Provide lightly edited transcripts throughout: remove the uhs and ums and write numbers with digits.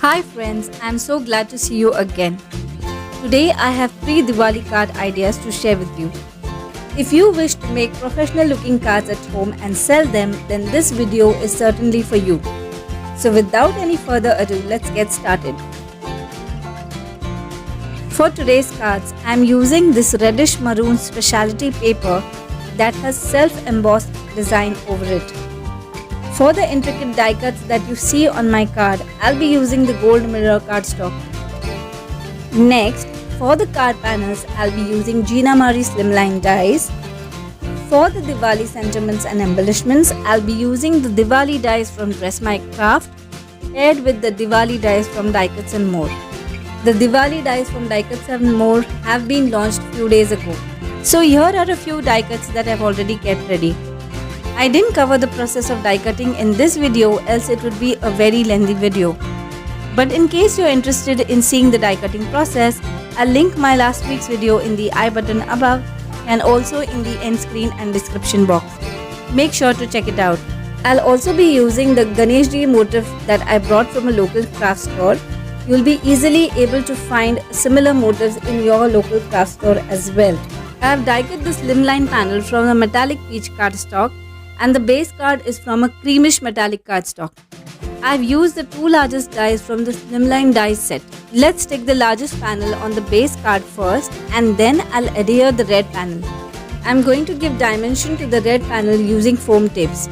Hi friends, I'm so glad to see you again. Today I have 3 Diwali card ideas to share with you. If you wish to make professional looking cards at home and sell them, then this video is certainly for you. So without any further ado, let's get started. For today's cards, I'm using this reddish maroon specialty paper that has self-embossed design over it. For the intricate die cuts that you see on my card, I'll be using the gold mirror cardstock. Next, for the card panels, I'll be using Gina Marie slimline dies. For the Diwali sentiments and embellishments, I'll be using the Diwali dies from Dress My Craft paired with the Diwali dies from Die Cuts and More. The Diwali dies from Die Cuts and More have been launched few days ago. So here are a few die cuts that I've already kept ready. I didn't cover the process of die cutting in this video, else it would be a very lengthy video. But in case you're interested in seeing the die cutting process, I'll link my last week's video in the I button above and also in the end screen and description box. Make sure to check it out. I'll also be using the Ganeshji motif that I brought from a local craft store. You'll be easily able to find similar motifs in your local craft store as well. I have die cut the slimline panel from a metallic peach cardstock, and the base card is from a creamish metallic cardstock. I've used the 2 largest dies from the slimline dies set. Let's take the largest panel on the base card first and then I'll adhere the red panel. I'm going to give dimension to the red panel using foam tapes.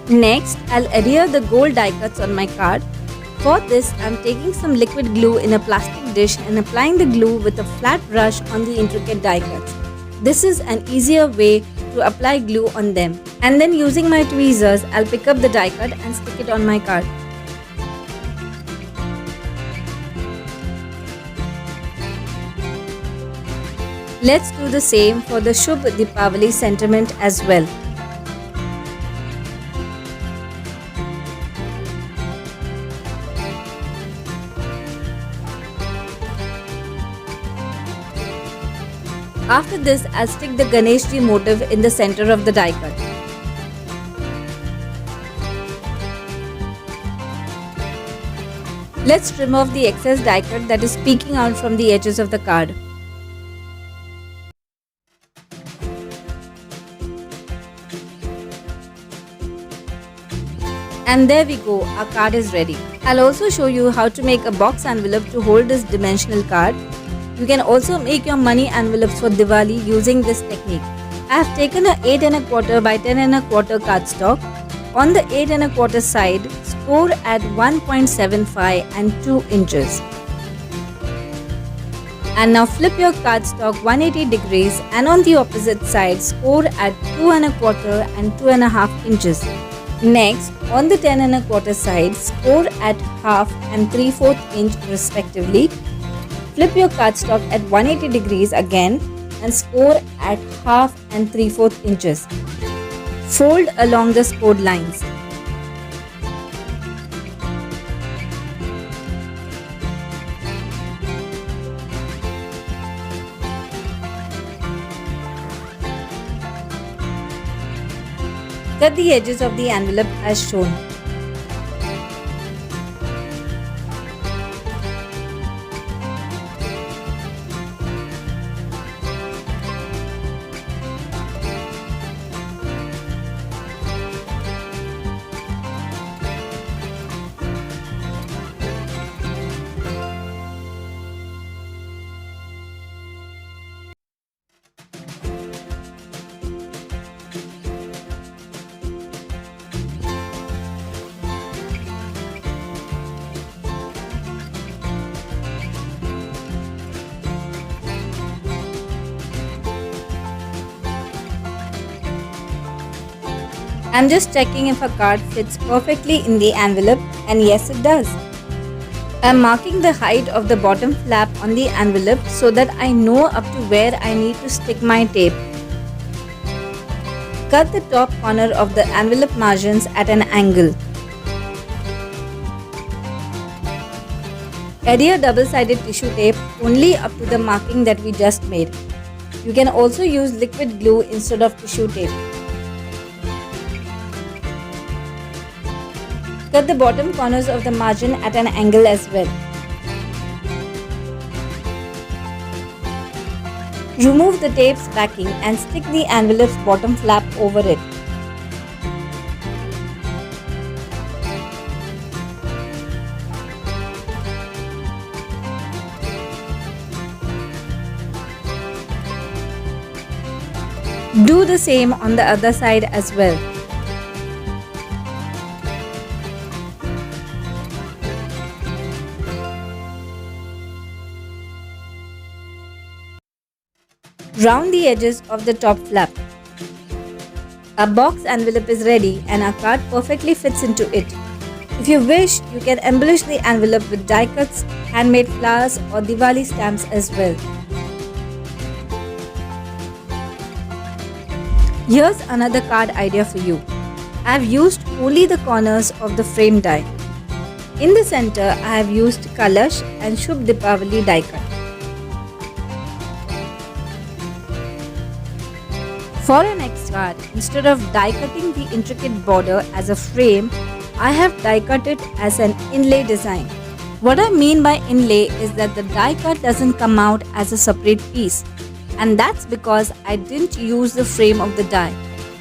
Next, I'll adhere the gold die cuts on my card. For this, I'm taking some liquid glue in a plastic dish and applying the glue with a flat brush on the intricate die cuts. This is an easier way to apply glue on them. And then using my tweezers, I'll pick up the die cut and stick it on my card. Let's do the same for the Shubh Deepavali sentiment as well. After this, I'll stick the Ganeshji motif in the center of the die cut. Let's trim off the excess die cut that is peeking out from the edges of the card. And there we go, our card is ready. I'll also show you how to make a box envelope to hold this dimensional card. You can also make your money envelopes for Diwali using this technique. I have taken a 8 1/4 by 10 1/4 cardstock. On the 8 1/4 side, score at 1.75 and 2 inches. And now flip your cardstock 180 degrees and on the opposite side, score at 2 1/4 and 2.5 inches. Next, on the 10 1/4 side, score at half and 3/4 inch respectively. Flip your cardstock at 180 degrees again and score at half and 3/4 inches. Fold along the scored lines. Cut the edges of the envelope as shown. I'm just checking if a card fits perfectly in the envelope, and yes it does. I'm marking the height of the bottom flap on the envelope so that I know up to where I need to stick my tape. Cut the top corner of the envelope margins at an angle. Adhere double-sided tissue tape only up to the marking that we just made. You can also use liquid glue instead of tissue tape. Cut the bottom corners of the margin at an angle as well. Remove the tape's backing and stick the envelope's bottom flap over it. Do the same on the other side as well. Round the edges of the top flap. Our box envelope is ready and our card perfectly fits into it. If you wish, you can embellish the envelope with die cuts, handmade flowers or Diwali stamps as well. Here's another card idea for you. I have used only the corners of the frame die. In the center, I have used Kalash and Shubh Deepavali die cut. For an next card, instead of die cutting the intricate border as a frame, I have die cut it as an inlay design. What I mean by inlay is that the die cut doesn't come out as a separate piece. And that's because I didn't use the frame of the die.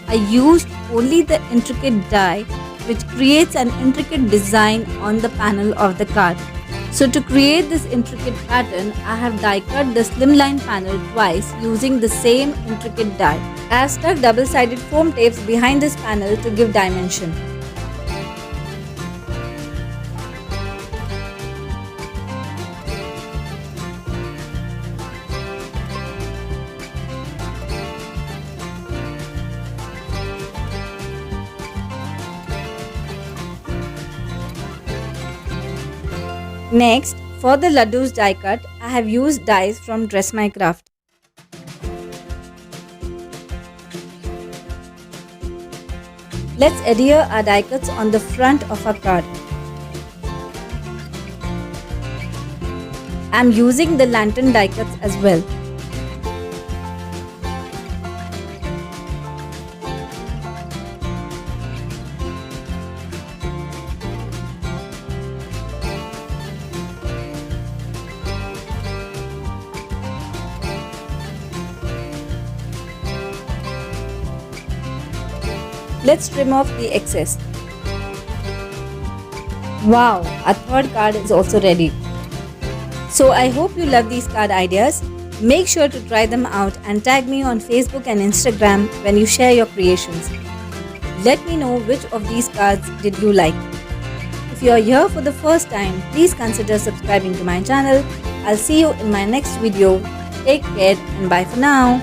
I used only the intricate die, which creates an intricate design on the panel of the card. So to create this intricate pattern, I have die cut the slimline panel twice using the same intricate die. I have stuck double-sided foam tapes behind this panel to give dimension. Next, for the laddus die cut, I have used dies from Dress My Craft. Let's adhere our die cuts on the front of our card. I am using the lantern die cuts as well. Let's trim off the excess. Wow, our third card is also ready. So I hope you love these card ideas. Make sure to try them out and tag me on Facebook and Instagram when you share your creations. Let me know which of these cards did you like. If you are here for the first time, please consider subscribing to my channel. I'll see you in my next video. Take care and bye for now.